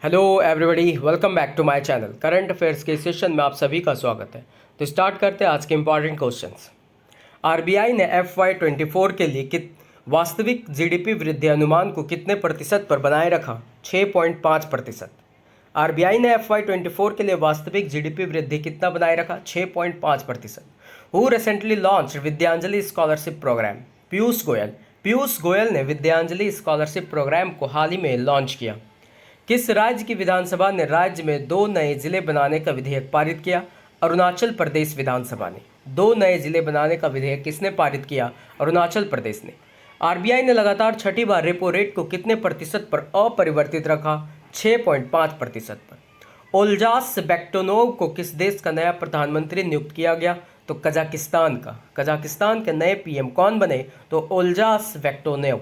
Hello everybody, welcome back to my channel. Current affairs के session में आप सभी का स्वागत है। तो स्टार्ट करते हैं आज के इंपॉर्टेंट क्वेश्चंस। आरबीआई ने FY24 के लिए वास्तविक जीडीपी वृद्धि अनुमान को कितने प्रतिशत पर बनाए रखा? 6.5%। आरबीआई ने FY24 के लिए वास्तविक जीडीपी वृद्धि कितना बनाए रखा? 6.5%। Who recently launch Vidyanjali scholarship program? Piyush Goyal ने विद्यांजलि स्कॉलरशिप प्रोग्राम को हाल ही में लॉन्च किया। किस राज्य की विधानसभा ने राज्य में 2 नए जिले बनाने का विधेयक पारित किया? अरुणाचल प्रदेश विधानसभा ने। 2 नए जिले बनाने का विधेयक किसने पारित किया? अरुणाचल प्रदेश ने। आरबीआई ने लगातार छठी बार रेपो रेट को कितने प्रतिशत पर अपरिवर्तित रखा? 6.5% पर। ओल्जास बेक्टोनोव को किस देश का नया प्रधानमंत्री नियुक्त किया गया? तो कजाकिस्तान का। कजाकिस्तान के नए पीएम कौन बने? तो ओल्जास बेक्टोनोव।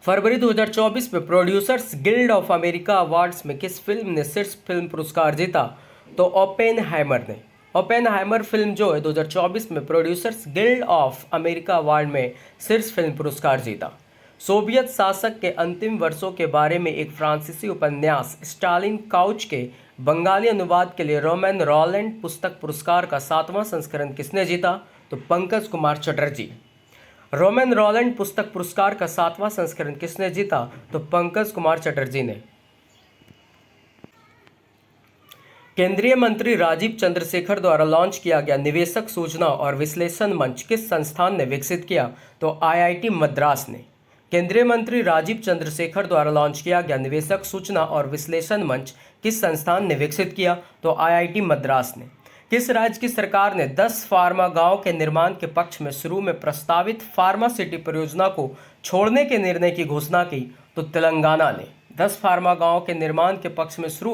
फरवरी 2024 में producers guild of America awards में किस फिल्म ने शीर्ष फिल्म पुरस्कार जीता? तो ओपेनहाइमर ने। ओपेनहाइमर फिल्म जो है 2024 में producers guild of America award में शीर्ष फिल्म पुरस्कार जीता। सोवियत शासक के अंतिम वर्षों के बारे में एक फ्रांसीसी उपन्यास स्टालिन काउच के बंगाली अनुवाद के लिए रोमन रॉलैंड पुस्तक पुरस्कार का 7वां संस्करण किसने जीता? तो पंकज कुमार चटर्जी। रोमन रॉलैंड पुस्तक पुरस्कार का 7वां संस्करण किसने जीता? तो पंकज कुमार चटर्जी ने। केंद्रीय मंत्री राजीव चंद्रशेखर द्वारा लॉन्च किया गया निवेशक सूचना और विश्लेषण मंच किस संस्थान ने विकसित किया? तो आईआईटी मद्रास ने। केंद्रीय मंत्री राजीव चंद्रशेखर द्वारा लॉन्च किया गया निवेशक सूचना और विश्लेषण मंच किस संस्थान ने विकसित किया? तो आईआईटी मद्रास ने। किस राज्य की सरकार ने 10 फार्मा गांव के निर्माण के पक्ष में शुरू में प्रस्तावित फार्मा सिटी परियोजना को छोड़ने के निर्णय की घोषणा की? तो तेलंगाना ने। 10 फार्मा गांव के निर्माण के पक्ष में शुरू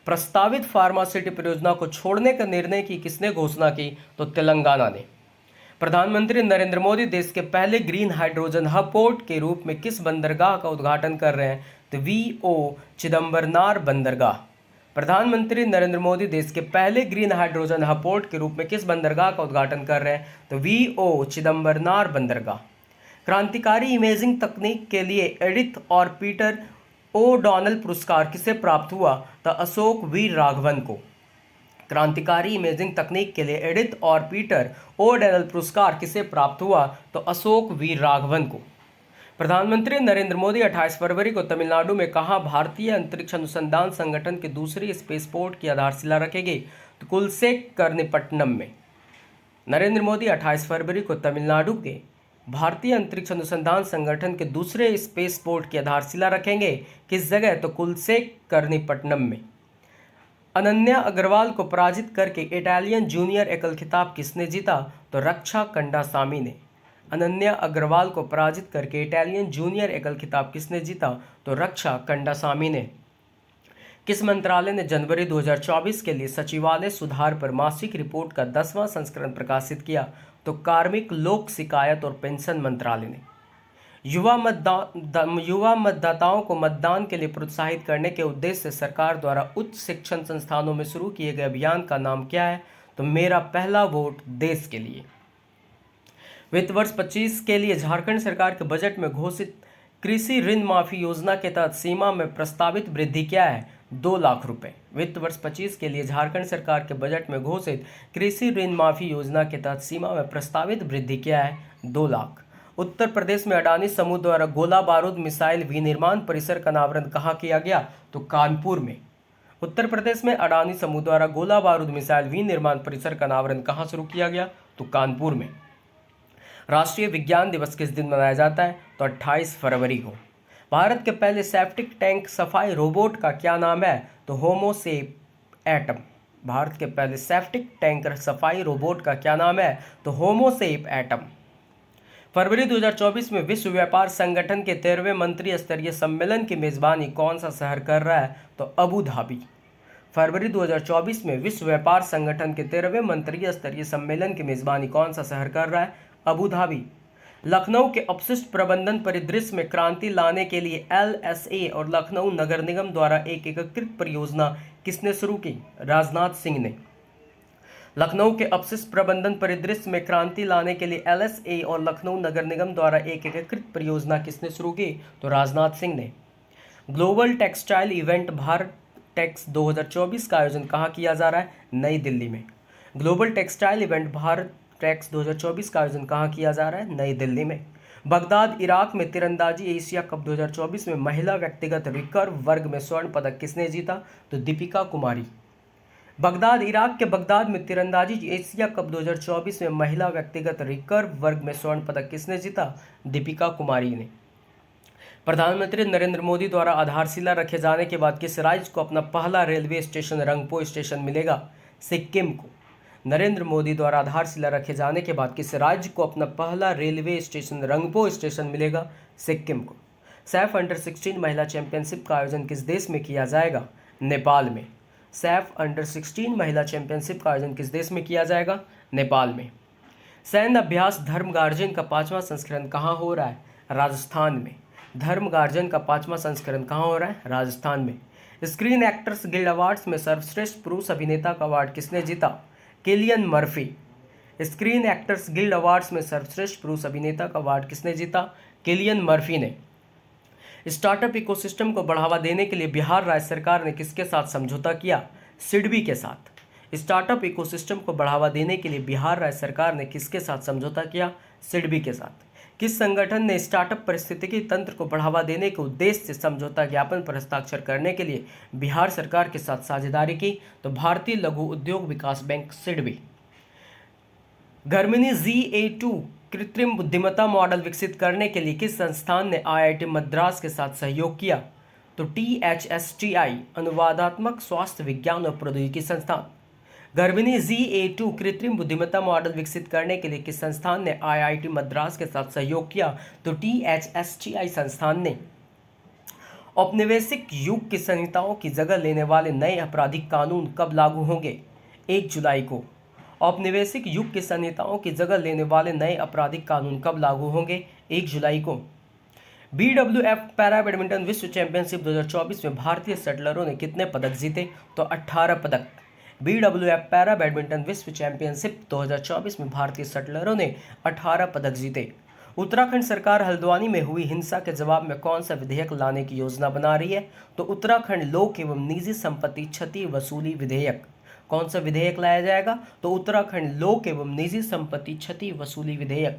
प्रस्तावित फार्मा सिटी परियोजना को छोड़ने का निर्णय की किसने घोषणा की? तो तेलंगाना ने। प्रधानमंत्री नरेंद्र मोदी देश के पहले ग्रीन हाइड्रोजन हब पोर्ट के रूप में किस बंदरगाह का उद्घाटन कर रहे हैं? तो VO चिदम्बरनार बंदरगाह। प्रधानमंत्री नरेंद्र मोदी देश के पहले ग्रीन हाइड्रोजन हब पोर्ट के रूप में किस बंदरगाह का उद्घाटन कर रहे हैं? तो VO चिदम्बरनार बंदरगाह। क्रांतिकारी इमेजिंग तकनीक के लिए एडिथ और पीटर ओडॉनल पुरस्कार किसे प्राप्त हुआ? तो अशोक वीर राघवन को। क्रांतिकारी इमेजिंग तकनीक के लिए एडिथ और पीटर ओडॉनल पुरस्कार किसे प्राप्त हुआ? तो अशोक वीर राघवन को। प्रधानमंत्री नरेंद्र मोदी 28 फरवरी को तमिलनाडु में कहाँ भारतीय अंतरिक्ष अनुसंधान संगठन के दूसरी स्पेसपोर्ट की आधारशिला रखेंगे? तो कुलसेकर्णीपट्टनम में। नरेंद्र मोदी 28 फरवरी को तमिलनाडु के भारतीय अंतरिक्ष अनुसंधान संगठन के दूसरे स्पेसपोर्ट की आधारशिला रखेंगे। किस जगह? तो कुलसेकर्णीपट्टनम में। अनन्या अग्रवाल को पराजित करके इटालियन जूनियर एकल खिताब किसने जीता? तो रक्षा कंडासामी ने। अनन्या अग्रवाल को पराजित करके इटालियन जूनियर एकल खिताब किसने जीता? तो रक्षा कंडासामी ने। किस मंत्रालय ने जनवरी 2024 के लिए सचिवालय सुधार पर मासिक रिपोर्ट का 10वां संस्करण प्रकाशित किया? तो कार्मिक लोक शिकायत और पेंशन मंत्रालय ने। युवा मतदाताओं को मतदान के लिए प्रोत्साहित करने के उद्देश्य से सरकार द्वारा उच्च शिक्षण संस्थानों में शुरू किए गए अभियान का नाम क्या है? तो मेरा पहला वोट देश के लिए। वित्त वर्ष 25 के लिए झारखंड सरकार के बजट में घोषित कृषि ऋण माफी योजना के तहत सीमा में प्रस्तावित वृद्धि क्या है? 2 लाख रुपए। वित्त वर्ष 25 के लिए झारखंड सरकार के बजट में घोषित कृषि ऋण माफी योजना के तहत सीमा में प्रस्तावित वृद्धि क्या है? 2 लाख। उत्तर प्रदेश में अडानी समूह द्वारा गोला बारूद मिसाइल विनिर्माण परिसर का अनावरण कहाँ किया गया? तो कानपुर में। उत्तर प्रदेश में अडानी समूह द्वारा गोला बारूद मिसाइल विनिर्माण परिसर का अनावरण कहाँ शुरू किया गया? तो कानपुर में। राष्ट्रीय विज्ञान दिवस किस दिन मनाया जाता है? तो 28 फरवरी को। भारत के पहले सेप्टिक टैंक सफाई रोबोट का क्या नाम है? तो होमो सेप एटम। भारत के पहले सेप्टिक टैंक सफाई रोबोट का क्या नाम है? तो होमो सेप एटम। फरवरी 2024 में विश्व व्यापार संगठन के 13वें मंत्री स्तरीय सम्मेलन की मेजबानी कौन सा शहर कर रहा है? तो अबू धाबी। फरवरी 2024 में विश्व व्यापार संगठन के 13वें मंत्री स्तरीय सम्मेलन की मेजबानी कौन सा शहर कर रहा है? Abu Dhabi. लखनऊ के अपशिष्ट प्रबंधन परिदृश्य में क्रांति लाने के लिए LSA और लखनऊ नगर निगम द्वारा एक एकीकृत परियोजना किसने शुरू की? राजनाथ सिंह ने। लखनऊ के अपशिष्ट प्रबंधन परिदृश्य में क्रांति लाने के लिए LSA और लखनऊ नगर निगम द्वारा एक एकीकृत परियोजना किसने शुरू की? तो राजनाथ सिंह ने। Global textile event Bharat Tex 2024 का आयोजन कहाँ किया जा रहा है? नई दिल्ली में। Global textile event Bharat Tex 2024 का आयोजन कहाँ किया जा रहा है? नई दिल्ली में। बगदाद इराक में तीरंदाजी एशिया कप 2024 में महिला व्यक्तिगत रिकर्व वर्ग में स्वर्ण पदक किसने जीता? तो दीपिका कुमारी। बगदाद इराक के बगदाद में तीरंदाजी एशिया कप 2024 में महिला व्यक्तिगत रिकर्व वर्ग में स्वर्ण पदक किसने जीता? दीपिका कुमारी ने। प्रधानमंत्री नरेंद्र मोदी द्वारा आधारशिला रखे जाने के बाद किस राज्य को अपना पहला रेलवे स्टेशन रंगपो स्टेशन मिलेगा? सिक्किम को। नरेंद्र मोदी द्वारा आधारशिला रखे जाने के बाद किस राज्य को अपना पहला रेलवे स्टेशन रंगपो स्टेशन मिलेगा? सिक्किम को। सैफ अंडर 16 महिला चैंपियनशिप का आयोजन किस देश में किया जाएगा? नेपाल में। सैफ अंडर 16 महिला चैंपियनशिप का आयोजन किस देश में किया जाएगा? नेपाल में। सैन्य अभ्यास धर्म गार्जन का 5वां संस्करण कहाँ हो रहा है? राजस्थान में। धर्म गार्जन का 5वां संस्करण कहाँ हो रहा है? राजस्थान में। स्क्रीन एक्टर्स गिल्ड अवार्ड्स में सर्वश्रेष्ठ पुरुष अभिनेता का अवार्ड किसने जीता? Cillian Murphy. Screen actors guild awards में सर्वश्रेष्ठ पुरुष अभिनेता का अवार्ड किसने जीता? किलियन मर्फी ने। स्टार्टअप इकोसिस्टम को बढ़ावा देने के लिए बिहार राज्य सरकार ने किसके साथ समझौता किया? सिडबी के साथ। स्टार्टअप इकोसिस्टम को बढ़ावा देने के लिए बिहार राज्य सरकार ने किसके साथ समझौता किया? सिडबी के साथ। किस संगठन ने स्टार्टअप पारिस्थितिकी तंत्र को बढ़ावा देने के उद्देश्य से समझौता ज्ञापन पर हस्ताक्षर करने के लिए बिहार सरकार के साथ साझेदारी की? तो भारतीय लघु उद्योग विकास बैंक सिडबी। गर्मिनी GA2 कृत्रिम बुद्धिमत्ता मॉडल विकसित करने के लिए किस संस्थान ने IIT मद्रास के साथ सहयोग किया? तो THSTI अनुवादात्मक स्वास्थ्य विज्ञान और प्रौद्योगिकी संस्थान। गर्भिणी GA2 कृत्रिम बुद्धिमत्ता मॉडल विकसित करने के लिए किस संस्थान ने IIT मद्रास के साथ सहयोग किया? तो THSTI संस्थान ने। औपनिवेशिक युग की संहिताओं की जगह लेने वाले नए आपराधिक कानून कब लागू होंगे? 1 जुलाई को। औपनिवेशिक युग की संहिताओं की जगह लेने वाले नए आपराधिक कानून कब लागू होंगे? 1 जुलाई को। BWF पैरा बैडमिंटन विश्व चैंपियनशिप 2024 में भारतीय शटलरों ने कितने पदक जीते? तो 18 पदक। BWF पैरा बैडमिंटन विश्व चैंपियनशिप 2024 में भारतीय शटलरों ने 18 पदक जीते। उत्तराखंड सरकार हल्द्वानी में हुई हिंसा के जवाब में कौन सा विधेयक लाने की योजना बना रही है? तो उत्तराखंड लोक एवं निजी संपत्ति क्षति वसूली विधेयक। कौन सा विधेयक लाया जाएगा? तो उत्तराखंड लोक एवं निजी संपत्ति क्षति वसूली विधेयक।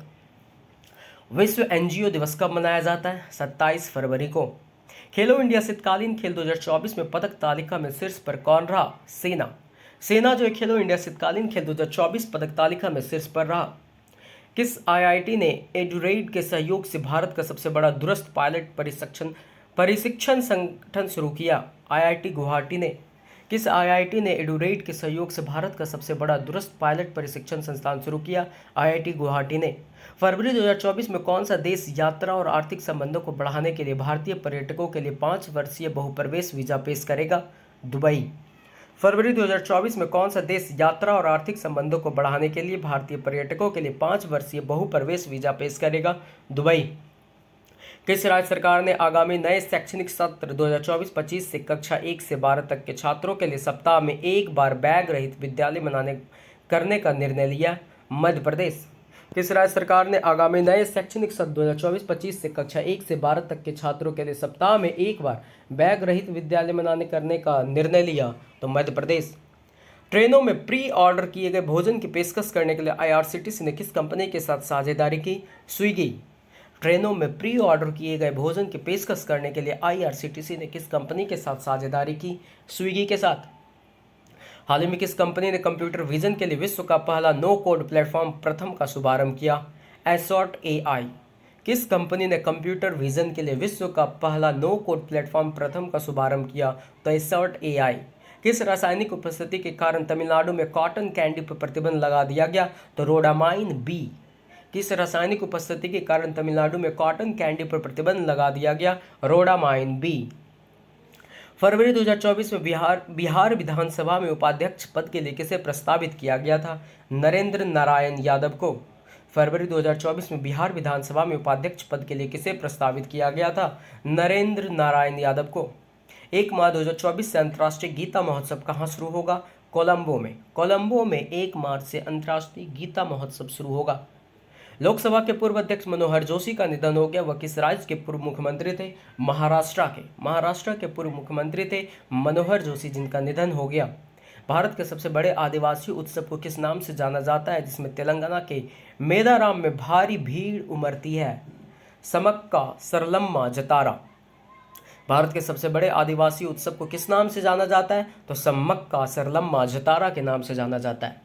विश्व NGO दिवस कब मनाया जाता है? 27 फरवरी को। खेलो इंडिया शीतकालीन खेल 2024 में पदक तालिका में शीर्ष पर कौन रहा? सेना जो है खेलो इंडिया शीतकालीन खेल 2024 पदक तालिका में शीर्ष पर रहा। किस IIT ने एडुरेड के सहयोग से भारत का सबसे बड़ा दूरस्थ पायलट प्रशिक्षण संगठन शुरू किया? IIT गुवाहाटी ने। किस IIT ने एडुरेड के सहयोग से भारत का सबसे बड़ा दूरस्थ पायलट प्रशिक्षण संस्थान शुरू किया? IIT गुवाहाटी ने। फरवरी 2024 में कौन सा देश यात्रा और आर्थिक संबंधों को बढ़ाने के लिए भारतीय पर्यटकों के लिए 5 वर्षीय बहुप्रवेश वीजा पेश करेगा? दुबई। फरवरी 2024 में कौन सा देश यात्रा और आर्थिक संबंधों को बढ़ाने के लिए भारतीय पर्यटकों के लिए 5 वर्षीय बहुप्रवेश वीजा पेश करेगा? दुबई। किस राज्य सरकार ने आगामी नए शैक्षणिक सत्र 2024-25 से कक्षा 1 से 12 तक के छात्रों के लिए सप्ताह में एक बार बैग रहित विद्यालय करने का निर्णय लिया? मध्य प्रदेश। किस राज्य सरकार ने आगामी नए शैक्षणिक सत्र 2024-25 से कक्षा 1 से 12 तक के छात्रों के लिए सप्ताह में एक बार बैग रहित विद्यालय करने का निर्णय लिया? तो मध्य प्रदेश। ट्रेनों में प्री ऑर्डर किए गए भोजन की पेशकश करने के लिए IRCTC ने किस कंपनी के साथ साझेदारी की? स्विगी। ट्रेनों में प्री ऑर्डर किए गए भोजन की पेशकश करने के लिए IRCTC ने किस कंपनी के साथ साझेदारी की? स्विगी के साथ। हाल ही में किस कंपनी ने कंप्यूटर विजन के लिए विश्व का पहला नो कोड प्लेटफॉर्म प्रथम का शुभारंभ किया? एसॉर्ट AI। किस कंपनी ने कंप्यूटर विजन के लिए विश्व का पहला नो कोड प्लेटफॉर्म प्रथम का शुभारंभ किया? तो एसॉर्ट AI। किस रासायनिक उपस्थिति के कारण तमिलनाडु में कॉटन कैंडी पर प्रतिबंध लगा दिया गया? तो रोडामाइन B। किस रासायनिक उपस्थिति के कारण तमिलनाडु में कॉटन कैंडी पर प्रतिबंध लगा दिया गया? Rhodamine B। फरवरी 2024 में बिहार विधानसभा में उपाध्यक्ष पद के लिए किसे प्रस्तावित किया गया था? नरेंद्र नारायण यादव को। फरवरी 2024 में बिहार विधानसभा में उपाध्यक्ष पद के लिए किसे प्रस्तावित किया गया था? नरेंद्र नारायण यादव को। 1 मार्च 2024 से अंतर्राष्ट्रीय गीता महोत्सव कहाँ शुरू होगा? कोलंबो में। कोलंबो में 1 मार्च से अंतर्राष्ट्रीय गीता महोत्सव शुरू होगा। लोकसभा के पूर्व अध्यक्ष मनोहर जोशी का निधन हो गया। वह किस राज्य के पूर्व मुख्यमंत्री थे? महाराष्ट्र के पूर्व मुख्यमंत्री थे मनोहर जोशी, जिनका निधन हो गया। भारत के सबसे बड़े आदिवासी उत्सव को किस नाम से जाना जाता है, जिसमें तेलंगाना के मेदाराम में भारी भीड़ उमड़ती है? समक्का सरलम्मा जतारा। भारत के सबसे बड़े आदिवासी उत्सव को किस नाम से जाना जाता है? तो समक्का सरलम्मा जतारा के नाम से जाना जाता है।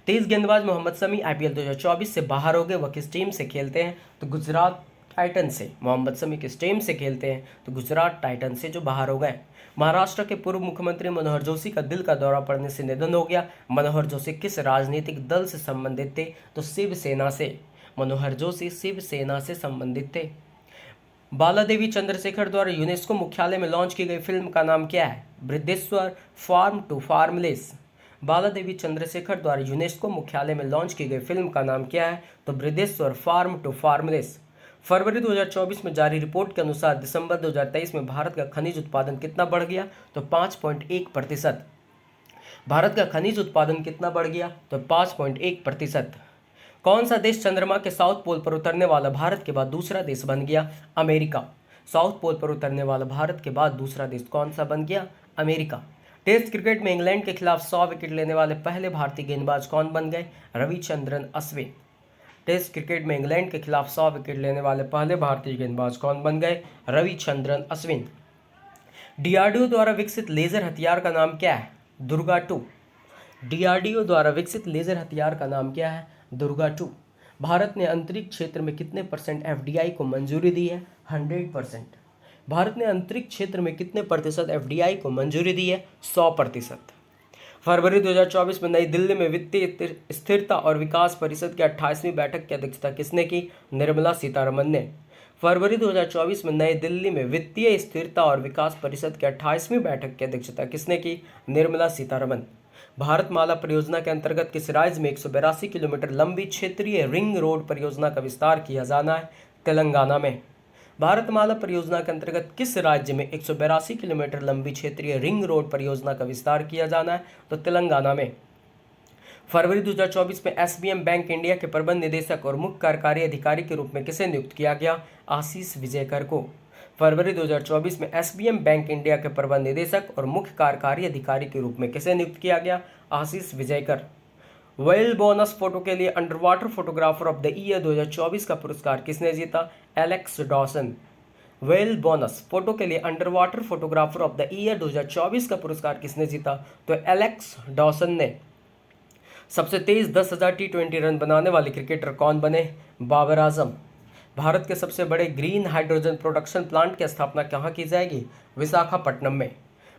तेज गेंदबाज मोहम्मद शमी आईपीएल 2024 से बाहर हो गए। वह किस टीम से खेलते हैं? तो गुजरात टाइटन से। मोहम्मद शमी किस टीम से खेलते हैं? तो गुजरात टाइटन से, जो बाहर हो गए। महाराष्ट्र के पूर्व मुख्यमंत्री मनोहर जोशी का दिल का दौरा पड़ने से निधन हो गया। मनोहर जोशी किस राजनीतिक दल से संबंधित थे? तो शिवसेना से। मनोहर जोशी शिवसेना से संबंधित थे। बालादेवी चंद्रशेखर द्वारा यूनेस्को मुख्यालय में लॉन्च की गई फिल्म का नाम क्या है? Brihadeeswara form to formless. Baladevi Chandrashekar द्वारा यूनेस्को मुख्यालय में लॉन्च की गई फिल्म का नाम क्या है? तो बृहदेश्वर फार्म टू फार्मलेस। फरवरी 2024 में जारी रिपोर्ट के अनुसार दिसंबर 2023 में भारत का खनिज उत्पादन कितना बढ़ गया? तो 5.1%। भारत का खनिज उत्पादन कितना बढ़ गया? तो 5.1%। कौन सा देश चंद्रमा के साउथ पोल पर उतरने वाला भारत के बाद दूसरा देश बन गया? अमेरिका। साउथ पोल पर उतरने वाला भारत के बाद दूसरा देश कौन सा बन गया? अमेरिका। टेस्ट क्रिकेट में इंग्लैंड के खिलाफ 100 विकेट लेने वाले पहले भारतीय गेंदबाज कौन बन गए? रविचंद्रन अश्विन। टेस्ट क्रिकेट में इंग्लैंड के खिलाफ 100 विकेट लेने वाले पहले भारतीय गेंदबाज कौन बन गए? रविचंद्रन अश्विन। डीआरडीओ द्वारा विकसित लेजर हथियार का नाम क्या है? दुर्गा 2। डीआरडीओ द्वारा विकसित लेजर हथियार का नाम क्या है? दुर्गा 2। भारत ने अंतरिक्ष क्षेत्र में कितने % एफडीआई को मंजूरी दी है? 100%। भारत ने अंतरिक्ष क्षेत्र में कितने % एफडीआई को मंजूरी दी है? 100%। फरवरी 2024 में नई दिल्ली में वित्तीय स्थिरता और विकास परिषद की 28वीं बैठक की अध्यक्षता किसने की? निर्मला सीतारमण ने। फरवरी 2024 में नई दिल्ली में वित्तीय स्थिरता और विकास परिषद की 28वीं बैठक की अध्यक्षता किसने की? निर्मला सीतारमण। भारतमाला परियोजना के अंतर्गत किस राज्य में 182 किलोमीटर लंबी क्षेत्रीय रिंग रोड परियोजना का विस्तार किया जाना है? तेलंगाना में। भारतमाला परियोजना के अंतर्गत किस राज्य में 182 किलोमीटर लंबी क्षेत्रीय रिंग रोड परियोजना का विस्तार किया जाना है? तो तेलंगाना में। फरवरी 2024 में एसबीएम बैंक इंडिया के प्रबंध निदेशक और मुख्य कार्यकारी अधिकारी के रूप में किसे नियुक्त किया गया? आशीष विजयकर को। फरवरी 2024 में एसबीएम बैंक इंडिया के प्रबंध निदेशक और मुख्य कार्यकारी अधिकारी के रूप में किसे नियुक्त किया गया? आशीष विजयकर। वेल बोनस फोटो के लिए under water photographer of the year 2024 का पुरस्कार किसने जीता? Alex Dawson. Well bonus photo के लिए under water photographer of the year 2024 का पुरस्कार किसने जीता? तो एलेक्स डॉसन ने। सबसे तेज 10,000 T20 रन बनाने वाले क्रिकेटर कौन बने? बाबर आजम। भारत के सबसे बड़े ग्रीन हाइड्रोजन प्रोडक्शन प्लांट की स्थापना कहाँ की जाएगी? विशाखापट्टनम में।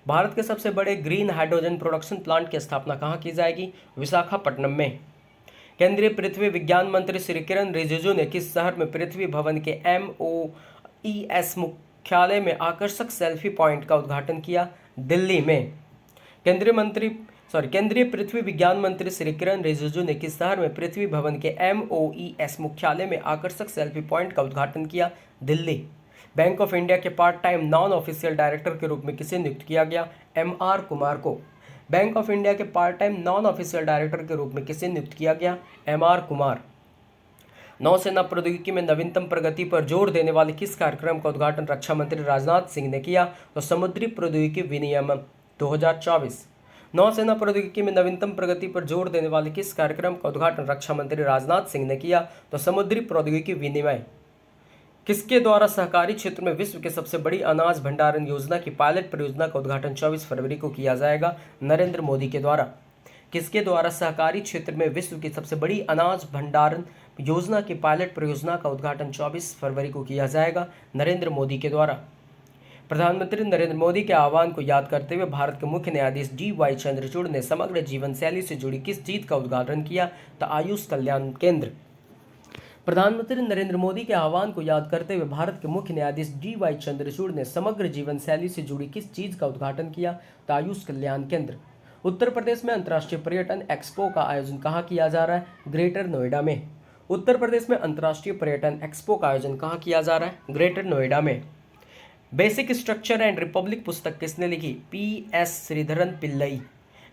भारत के सबसे बड़े ग्रीन हाइड्रोजन प्रोडक्शन प्लांट की स्थापना कहाँ की जाएगी? विशाखापट्टनम में। केंद्रीय पृथ्वी विज्ञान मंत्री श्री किरण रिजिजू ने किस शहर में पृथ्वी भवन के MOES मुख्यालय में आकर्षक सेल्फी पॉइंट का उद्घाटन किया? दिल्ली में। केंद्रीय पृथ्वी विज्ञान मंत्री श्री किरण रिजिजू ने किस शहर में पृथ्वी भवन के MOES मुख्यालय में आकर्षक सेल्फी पॉइंट का उद्घाटन किया? दिल्ली। बैंक ऑफ इंडिया के part time non official director के रूप में किसे नियुक्त किया गया? MR कुमार को। बैंक ऑफ इंडिया के part time non official director के रूप में किसे नियुक्त किया गया? MR कुमार। नौसेना प्रौद्योगिकी में नवीनतम प्रगति पर जोर देने वाले किस कार्यक्रम का उद्घाटन रक्षा मंत्री राजनाथ सिंह ने किया? तो समुद्री प्रौद्योगिकी विनियमन 2024। नौसेना प्रौद्योगिकी में नवीनतम प्रगति पर जोर देने वाले किस कार्यक्रम का उद्घाटन रक्षा मंत्री राजनाथ सिंह ने किया? तो समुद्री प्रौद्योगिकी विनिमय। किसके द्वारा सहकारी क्षेत्र में विश्व के सबसे बड़ी अनाज भंडारण योजना की पायलट परियोजना का उद्घाटन 24 फरवरी को किया जाएगा? नरेंद्र मोदी के द्वारा। किसके द्वारा सहकारी क्षेत्र में विश्व की सबसे बड़ी अनाज भंडारण योजना की पायलट परियोजना का उद्घाटन 24 फरवरी को किया जाएगा? नरेंद्र मोदी के द्वारा। प्रधानमंत्री नरेंद्र मोदी के आह्वान को याद करते हुए भारत के मुख्य न्यायाधीश DY चंद्रचूड़ ने समग्र जीवन शैली से जुड़ी किस चीज का उद्घाटन किया? तो आयुष कल्याण केंद्र। प्रधानमंत्री नरेंद्र मोदी के आह्वान को याद करते हुए भारत के मुख्य न्यायाधीश DY चंद्रचूड़ ने समग्र जीवन शैली से जुड़ी किस चीज का उद्घाटन किया? तो आयुष कल्याण केंद्र। उत्तर प्रदेश में अंतर्राष्ट्रीय पर्यटन एक्सपो का आयोजन कहाँ किया जा रहा है? ग्रेटर नोएडा में। उत्तर प्रदेश में अंतर्राष्ट्रीय पर्यटन एक्सपो का आयोजन कहाँ किया जा रहा है? ग्रेटर नोएडा में। बेसिक स्ट्रक्चर एंड रिपब्लिक पुस्तक किसने लिखी? PS Sreedharan Pillai.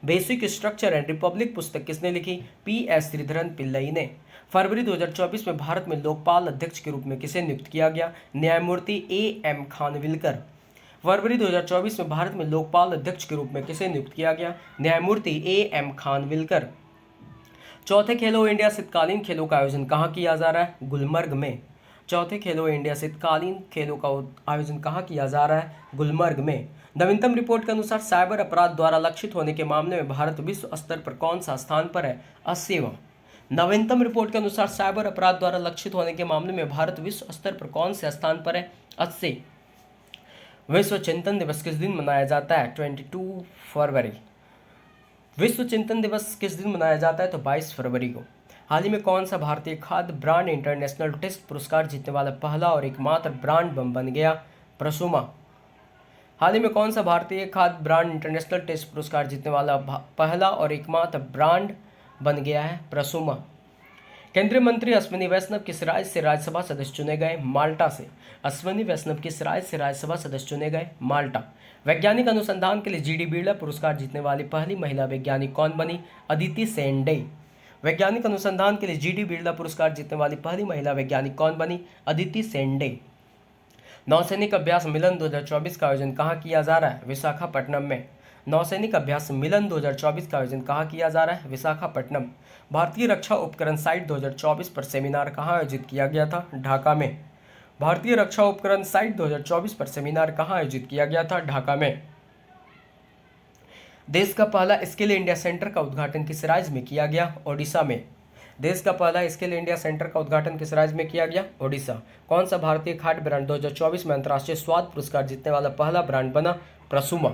Basic structure and Republic पुस्तक किसने लिखी? PS श्रीधरन पिल्लई ने। फरवरी 2024 में भारत में लोकपाल अध्यक्ष के रूप में किसे नियुक्त किया गया? न्यायमूर्ति A.M. खानविलकर। फरवरी 2024 में भारत में लोकपाल अध्यक्ष के रूप में किसे नियुक्त किया गया? न्यायमूर्ति A.M. खानविलकर। चौथे खेलो इंडिया शीतकालीन खेलों का आयोजन कहाँ किया जा रहा है? गुलमर्ग में। चौथे खेलो इंडिया शीतकालीन खेलों का आयोजन कहाँ किया जा रहा है? गुलमर्ग में। नवीनतम रिपोर्ट के अनुसार साइबर अपराध द्वारा लक्षित होने के मामले में भारत विश्व स्तर पर कौन सा स्थान पर है? 80वां। नवीनतम रिपोर्ट के अनुसार साइबर अपराध द्वारा लक्षित होने के मामले में भारत विश्व स्तर पर कौन से स्थान पर है? 80। विश्व चिंतन दिवस किस दिन मनाया जाता है? 22 फरवरी। विश्व चिंतन दिवस किस दिन मनाया जाता है? तो 22 फरवरी को। हाल ही में कौन सा भारतीय खाद्य ब्रांड इंटरनेशनल टेस्ट पुरस्कार जीतने वाला पहला और एकमात्र ब्रांड बन गया? प्रसुमा। हाल ही में कौन सा भारतीय खाद्य ब्रांड इंटरनेशनल टेस्ट पुरस्कार जीतने वाला पहला और एकमात्र ब्रांड बन गया है? प्रसुमा। केंद्रीय मंत्री अश्विनी वैष्णव किस राज्य से राज्यसभा सदस्य चुने गए? माल्टा से। अश्विनी वैष्णव किस राज्य से राज्यसभा सदस्य चुने गए? माल्टा। वैज्ञानिक अनुसंधान के लिए जीडी बिरला पुरस्कार जीतने वाली पहली महिला वैज्ञानिक कौन बनी? अदिति सेंडे। वैज्ञानिक अनुसंधान के लिए जीडी बिरला पुरस्कार जीतने वाली पहली महिला वैज्ञानिक कौन बनी? अदिति सेंडे। नौसैनिक अभ्यास मिलन 2024 का आयोजन कहाँ किया जा रहा है? विशाखापट्टनम में। नौसैनिक अभ्यास मिलन 2024 का आयोजन कहाँ किया जा रहा है? विशाखापट्टनम। भारतीय रक्षा उपकरण साइट 2024 पर सेमिनार कहाँ आयोजित किया गया था? ढाका में। भारतीय रक्षा उपकरण साइट 2024 पर सेमिनार कहाँ आयोजित किया गया था? ढाका में। देश का पहला स्किल इंडिया सेंटर का उद्घाटन किस राज्य में किया गया? ओडिशा में। देश का पहला स्किल इंडिया सेंटर का उद्घाटन किस राज्य में किया गया? ओडिशा। कौन सा भारतीय खाद्य ब्रांड 2024 में अंतर्राष्ट्रीय स्वाद पुरस्कार जीतने वाला पहला ब्रांड बना? प्रसुमा।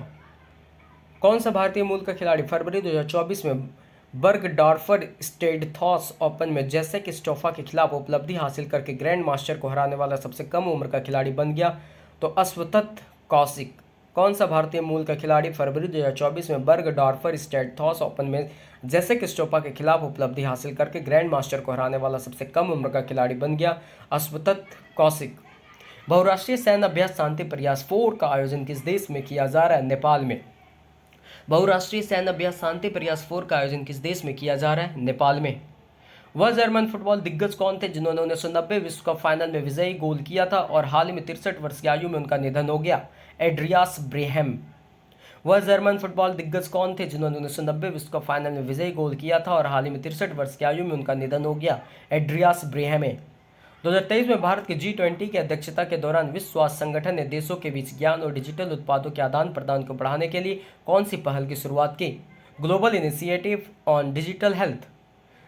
कौन सा भारतीय मूल का खिलाड़ी फरवरी 2024 में बर्गडॉर्फर स्टेडथॉस ओपन में जेसेक स्टोफा के खिलाफ उपलब्धि हासिल करके ग्रैंड मास्टर को हराने वाला सबसे कम उम्र का खिलाड़ी बन गया? तो अश्वत्थ कौशिक। कौन सा भारतीय मूल का खिलाड़ी फरवरी 2024 में बर्गडॉर्फर स्टेडथॉस ओपन में जेसेक स्टोफा के खिलाफ उपलब्धि हासिल करके ग्रैंड मास्टर को हराने वाला सबसे कम उम्र का खिलाड़ी बन गया? अश्वत्थ कौशिक। बहुराष्ट्रीय सैन्य अभ्यास शांति प्रयास 4 का आयोजन किस देश में किया जा रहा है? नेपाल में। बहुराष्ट्रीय सैन्य अभ्यास शांति प्रयास 4 का आयोजन किस देश में किया जा रहा है? नेपाल में। वह जर्मन फुटबॉल दिग्गज कौन थे जिन्होंने 1990 विश्व कप फाइनल में विजयी गोल किया था और हाल ही में 63 वर्ष की आयु में उनका निधन हो गया? एड्रियास ब्रेहेम। वह जर्मन फुटबॉल दिग्गज कौन थे जिन्होंने 1990 विश्व कप फाइनल में विजयी गोल किया था और हाल ही में 63 वर्ष की आयु में उनका निधन हो गया? एड्रियास ब्रेहेम। 2023 में भारत की G20 की अध्यक्षता के दौरान विश्व स्वास्थ्य संगठन ने देशों के बीच ज्ञान और डिजिटल उत्पादों के आदान प्रदान को बढ़ाने के लिए कौन सी पहल की शुरुआत की? Global initiative on digital health.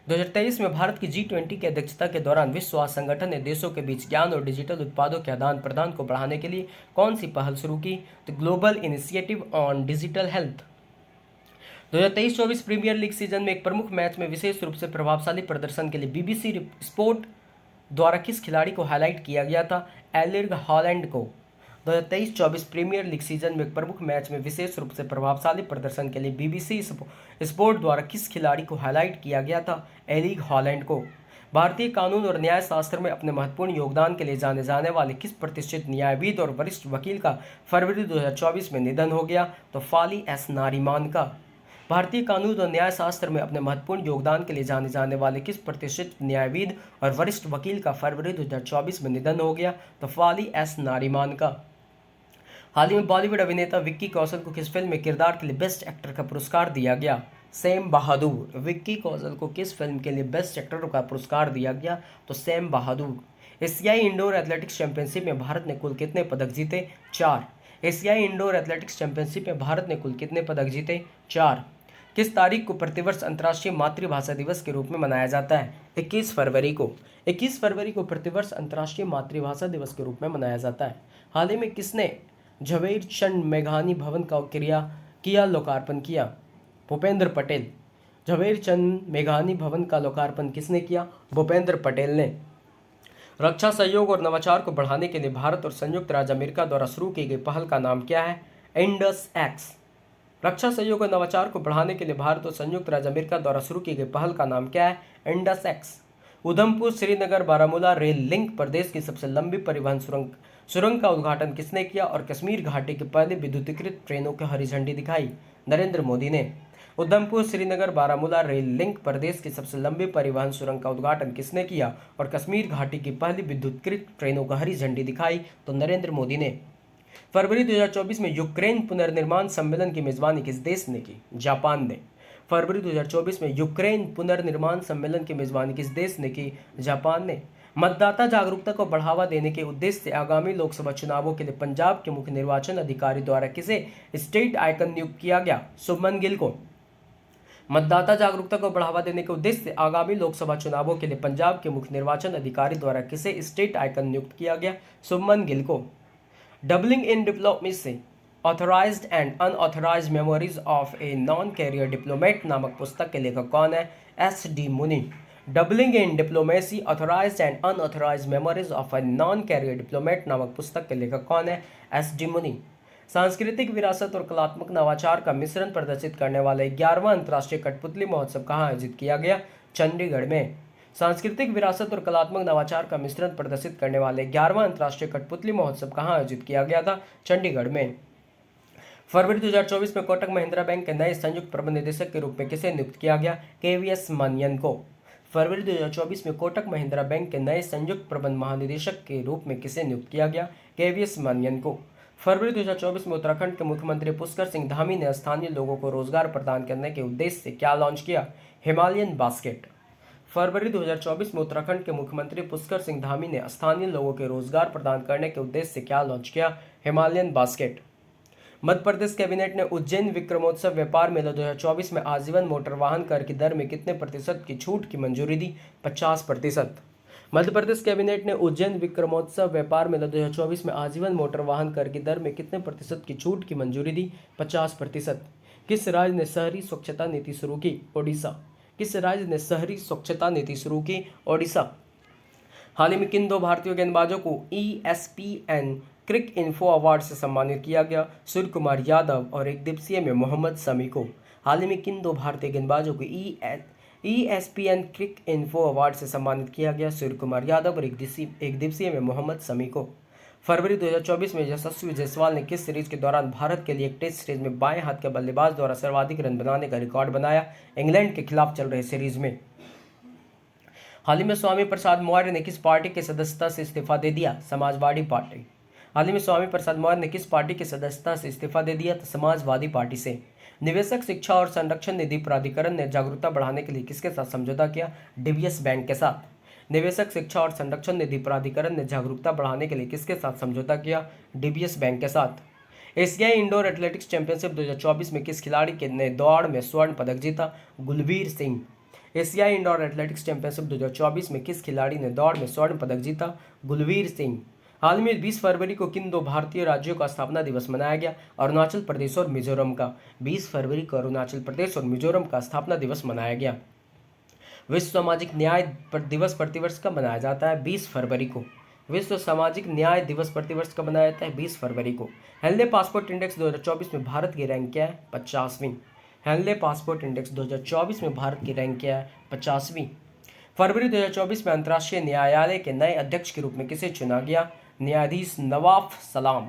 2023 में भारत की G20 की अध्यक्षता के दौरान विश्व स्वास्थ्य संगठन ने देशों के बीच ज्ञान और डिजिटल उत्पादों के आदान प्रदान को बढ़ाने के लिए कौन सी पहल शुरू की? तो global initiative on digital health. 2023-24 premier league season में एक प्रमुख मैच में विशेष रूप से प्रभावशाली प्रदर्शन के लिए BBC स्पोर्ट द्वारा किस खिलाड़ी को हाईलाइट किया गया था? एर्लिंग हॉलैंड को। 2023-24 प्रीमियर लीग सीजन में एक प्रमुख मैच में विशेष रूप से प्रभावशाली प्रदर्शन के लिए BBC स्पोर्ट द्वारा किस खिलाड़ी को हाईलाइट किया गया था? एर्लिंग हॉलैंड को। भारतीय कानून और न्याय शास्त्र में अपने महत्वपूर्ण योगदान के लिए जाने जाने वाले किस प्रतिष्ठित न्यायविद और वरिष्ठ वकील का फरवरी 2024 में निधन हो गया? तो फाली एस नारीमान का। भारतीय कानून और न्याय शास्त्र में अपने महत्वपूर्ण योगदान के लिए जाने जाने वाले किस प्रतिष्ठित न्यायविद और वरिष्ठ वकील का फरवरी 2024 में निधन हो गया? तो फाली एस नारीमान का। हाल ही में बॉलीवुड अभिनेता विक्की कौशल को किस फिल्म में किरदार के लिए बेस्ट एक्टर का पुरस्कार दिया गया? सैम बहादुर। विक्की कौशल को किस फिल्म के लिए बेस्ट एक्टर का पुरस्कार दिया गया? तो सैम बहादुर। एशियाई इंडोर एथलेटिक्स चैंपियनशिप में भारत ने कुल कितने पदक जीते? 4। एशियाई इंडोर एथलेटिक्स चैंपियनशिप में भारत ने कुल कितने पदक जीते? 4। किस तारीख को प्रतिवर्ष अंतर्राष्ट्रीय मातृभाषा दिवस के रूप में मनाया जाता है? 21 फरवरी को। 21 फरवरी को प्रतिवर्ष अंतर्राष्ट्रीय मातृभाषा दिवस के रूप में मनाया जाता है। हाल ही में किसने झवेरचंद मेघानी भवन का किया लोकार्पण किया? भूपेंद्र पटेल। झवेरचंद मेघानी भवन का लोकार्पण किसने किया? भूपेंद्र पटेल ने। रक्षा सहयोग और नवाचार को बढ़ाने के लिए भारत और संयुक्त राज्य अमेरिका द्वारा शुरू की गई पहल का नाम क्या है? इंडस एक्स। रक्षा सहयोग और नवाचार को बढ़ाने के लिए भारत और संयुक्त राज्य अमेरिका द्वारा शुरू की गई पहल का नाम क्या है? Indus X. Udhampur Srinagar Baramulla rail link प्रदेश की सबसे लंबी परिवहन सुरंग का उद्घाटन किसने किया और कश्मीर घाटी की पहली विद्युतीकृत ट्रेनों को हरी झंडी दिखाई? नरेंद्र मोदी ने। उधमपुर श्रीनगर बारामूला रेल लिंक प्रदेश की सबसे लंबी परिवहन सुरंग का उद्घाटन किसने किया और कश्मीर घाटी की पहली विद्युतीकृत ट्रेनों को हरी झंडी दिखाई? तो नरेंद्र मोदी ने। फरवरी 2024 में यूक्रेन पुनर्निर्माण सम्मेलन की मेजबानी किस देश ने की? जापान ने। फरवरी 2024 में यूक्रेन पुनर्निर्माण सम्मेलन की मेजबानी किस देश ने की? जापान ने। मतदाता जागरूकता को बढ़ावा देने के उद्देश्य से आगामी लोकसभा चुनावों के लिए पंजाब के मुख्य निर्वाचन अधिकारी द्वारा किसे स्टेट आइकन नियुक्त किया गया? शुभमन गिल को। मतदाता जागरूकता को बढ़ावा देने के उद्देश्य से आगामी लोकसभा चुनावों के लिए पंजाब के मुख्य निर्वाचन अधिकारी द्वारा किसे स्टेट आइकन नियुक्त किया गया? शुभमन गिल को। Doubling in diplomacy authorised and unauthorised memories of a non career diplomat नामक पुस्तक के लेखक कौन है? S.D. Muni. Doubling in diplomacy authorised and unauthorised memories of a non career diplomat नामक पुस्तक के लेखक कौन है? S.D. मुनी। सांस्कृतिक विरासत और कलात्मक नवाचार का मिश्रण प्रदर्शित करने वाले 11वां अंतर्राष्ट्रीय कठपुतली महोत्सव कहाँ आयोजित किया गया? चंडीगढ़ में। सांस्कृतिक विरासत और कलात्मक नवाचार का मिश्रण प्रदर्शित करने वाले 11वां अंतर्राष्ट्रीय कठपुतली महोत्सव कहाँ आयोजित किया गया था? चंडीगढ़ में। फरवरी 2024 में कोटक महिंद्रा बैंक के नए संयुक्त प्रबंध निदेशक के रूप में किसे नियुक्त किया गया? KVS मानियन को। फरवरी 2024 में कोटक महिंद्रा बैंक के नए संयुक्त प्रबंध महानिदेशक के रूप में किसे नियुक्त किया गया? KVS मानियन को। फरवरी 2024 में उत्तराखंड के मुख्यमंत्री पुष्कर सिंह धामी ने स्थानीय लोगों को रोजगार प्रदान करने के उद्देश्य से क्या लॉन्च किया? Himalayan basket. फरवरी 2024 में उत्तराखंड के मुख्यमंत्री पुष्कर सिंह धामी ने स्थानीय लोगों के रोजगार प्रदान करने के उद्देश्य से क्या लॉन्च किया? Himalayan basket. Madhya Pradesh cabinet ने उज्जैन विक्रमोत्सव व्यापार मेला 2024 में आजीवन मोटर वाहन कर की दर में कितने प्रतिशत की छूट की मंजूरी दी? 50%। मध्य प्रदेश कैबिनेट ने उज्जैन विक्रमोत्सव व्यापार मेला 2024 में आजीवन मोटर वाहन कर की दर में कितने प्रतिशत की छूट की मंजूरी दी? 50%। किस राज्य ने शहरी स्वच्छता नीति शुरू की? ओडिशा। किस राज्य ने शहरी स्वच्छता नीति शुरू की? ओडिशा। हाल ही में किन दो भारतीय गेंदबाजों को ESPN क्रिक इन्फो अवार्ड से सम्मानित किया गया? सूर्य कुमार यादव और एक दिवसीय में मोहम्मद शमी को। हाल ही में किन दो भारतीय गेंदबाजों को ESPN क्रिक इन्फो अवार्ड से सम्मानित किया गया? सूर्य कुमार यादव और एक दिवसीय में मोहम्मद शमी को। फरवरी 2024 में यशस्वी जायसवाल ने किस सीरीज के दौरान भारत के लिए एक टेस्ट सीरीज में बाएं हाथ के बल्लेबाज द्वारा सर्वाधिक रन बनाने का रिकॉर्ड बनाया? इंग्लैंड के खिलाफ चल रहे सीरीज में। हाल ही में स्वामी प्रसाद मौर्य ने किस पार्टी की सदस्यता से इस्तीफा दे दिया? समाजवादी पार्टी। हाल ही में स्वामी प्रसाद मौर्य ने किस पार्टी की सदस्यता से इस्तीफा दे दिया? समाजवादी पार्टी से। निवेशक शिक्षा और संरक्षण निधि प्राधिकरण ने जागरूकता बढ़ाने के लिए किसके साथ समझौता किया? DBS बैंक के साथ। निवेशक शिक्षा और संरक्षण निधि प्राधिकरण ने जागरूकता बढ़ाने के लिए किसके साथ समझौता किया? DBS बैंक के साथ। एशियाई इंडोर एथलेटिक्स चैंपियनशिप 2024 में किस खिलाड़ी ने दौड़ में स्वर्ण पदक जीता? गुलबीर सिंह। एशियाई इंडोर एथलेटिक्स चैंपियनशिप 2024 में किस खिलाड़ी ने दौड़ में स्वर्ण पदक जीता? गुलबीर सिंह। हाल में 20 फरवरी को किन दो भारतीय राज्यों का स्थापना दिवस मनाया गया? अरुणाचल प्रदेश और मिजोरम का। 20 फरवरी को अरुणाचल प्रदेश और मिजोरम का स्थापना दिवस मनाया गया। विश्व सामाजिक न्याय दिवस प्रतिवर्ष कब मनाया जाता है? 20 फरवरी को। विश्व सामाजिक न्याय दिवस प्रतिवर्ष कब मनाया जाता है? 20 फरवरी को। हेनले पासपोर्ट इंडेक्स 2024 में भारत की रैंक क्या है? 50वीं। हेनले पासपोर्ट इंडेक्स 2024 में भारत की रैंक क्या है? 50वीं। फरवरी 2024 में अंतर्राष्ट्रीय न्यायालय के नए अध्यक्ष के रूप में किसे चुना गया? न्यायाधीश नवाफ सलाम।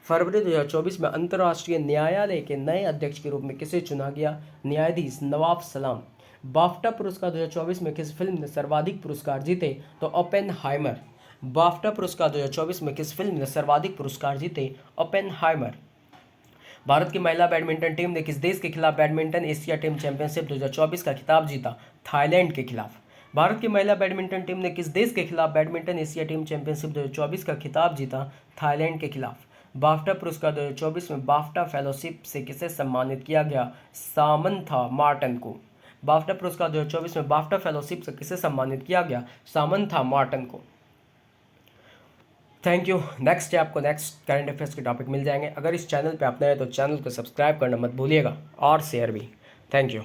फरवरी 2024 में अंतर्राष्ट्रीय न्यायालय के नए अध्यक्ष के रूप में किसे चुना गया? न्यायाधीश नवाफ सलाम। बाफ्टा पुरस्कार 2024 में किस फिल्म ने सर्वाधिक पुरस्कार जीते? तो ओपेनहाइमर। बाफ्टा पुरस्कार 2024 में किस फिल्म ने सर्वाधिक पुरस्कार जीते? ओपेनहाइमर। भारत की महिला बैडमिंटन टीम ने किस देश के खिलाफ बैडमिंटन एशिया टीम चैंपियनशिप 2024 का खिताब जीता? थाईलैंड के खिलाफ। भारत की महिला बैडमिंटन टीम ने किस देश के खिलाफ बैडमिंटन एशिया टीम चैंपियनशिप 2024 का खिताब जीता? थाईलैंड के खिलाफ। बाफ्टा पुरस्कार 2024 में बाफ्टा फेलोशिप से किसे सम्मानित किया गया? सामंथा मार्टन को। बाफ्टा पुरस्कार 2024 में बाफ्टा फेलोशिप से किसे सम्मानित किया गया? सामंथा मार्टन को। Thank you. नेक्स्ट है आपको नेक्स्ट करंट अफेयर्स के टॉपिक मिल जाएंगे। अगर इस चैनल पे आप नए हैं तो चैनल को सब्सक्राइब करना मत भूलिएगा और शेयर भी। Thank you.